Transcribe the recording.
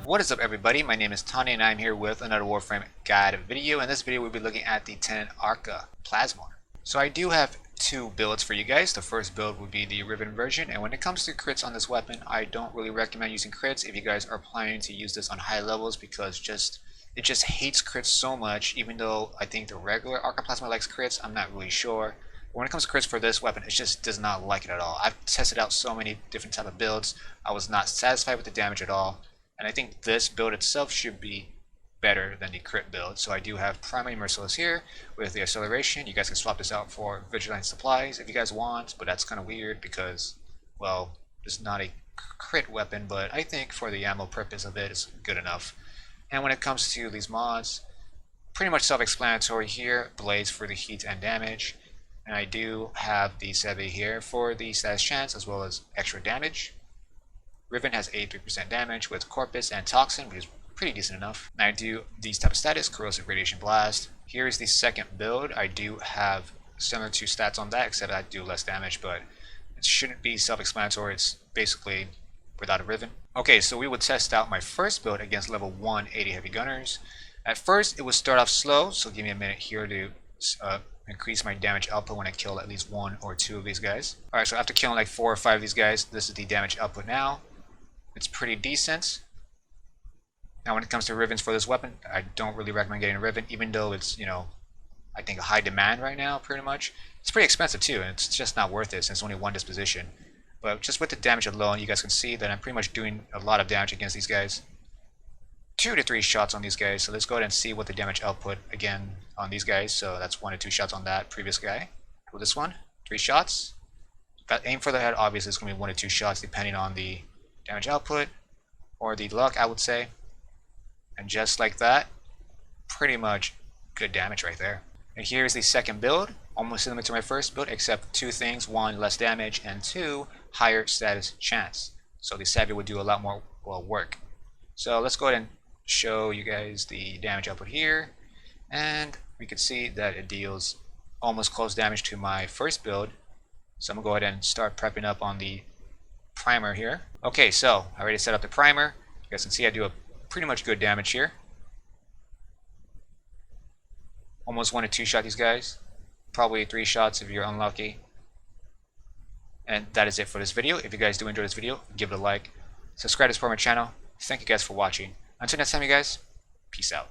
What is up everybody, my name is Tonny and I'm here with another Warframe guide video. In this video we'll be looking at the Tenet Arca Plasmor. So I do have two builds for you guys. The first build would be the Riven version, and when it comes to crits on this weapon, I don't really recommend using crits if you guys are planning to use this on high levels, because it just hates crits so much. Even though I think the regular Arca Plasmor likes crits, I'm not really sure. But when it comes to crits for this weapon, it just does not like it at all. I've tested out so many different type of builds. I was not satisfied with the damage at all. And I think this build itself should be better than the crit build. So I do have Primary Merciless here with the acceleration. You guys can swap this out for Vigilante Supplies if you guys want, but that's kind of weird because, well, it's not a crit weapon, but I think for the ammo purpose of it, it's good enough. And when it comes to these mods, pretty much self-explanatory here. Blades for the heat and damage. And I do have the Seve here for the status chance as well as extra damage. Riven has 83% damage with Corpus and Toxin, which is pretty decent enough. And I do these type of status, Corrosive Radiation Blast. Here is the second build. I do have similar to stats on that, except I do less damage, but it shouldn't be self-explanatory. It's basically without a Riven. Okay, so we would test out my first build against level 180 Heavy Gunners. At first, it would start off slow, so give me a minute here to increase my damage output when I kill at least one or two of these guys. Alright, so after killing like 4 or 5 of these guys, this is the damage output now. It's pretty decent. Now when it comes to Rivens for this weapon, I don't really recommend getting a Riven, even though it's, you know, I think a high demand right now, pretty much. It's pretty expensive too, and it's just not worth it since it's only one disposition. But just with the damage alone, you guys can see that I'm pretty much doing a lot of damage against these guys. 2 to 3 shots on these guys, so let's go ahead and see what the damage output again on these guys. So that's 1 to 2 shots on that previous guy. With this one, 3 shots. Got aim for the head, obviously it's going to be 1 to 2 shots depending on the damage output or the luck, I would say. And just like that, pretty much good damage right there. And here's the second build, almost similar to my first build, except 2 things: 1, less damage, and 2, higher status chance. So the Savvy would do a lot more work. So let's go ahead and show you guys the damage output here, and we can see that it deals almost close damage to my first build. So I'm gonna go ahead and start prepping up on the primer here. Okay, so I already set up the primer. You guys can see I do a pretty much good damage here. Almost 1 to 2 shot these guys, probably 3 shots if you're unlucky. And that is it for this video. If you guys do enjoy this video, give it a like, subscribe to support my channel. Thank you guys for watching. Until next time, you guys, peace out.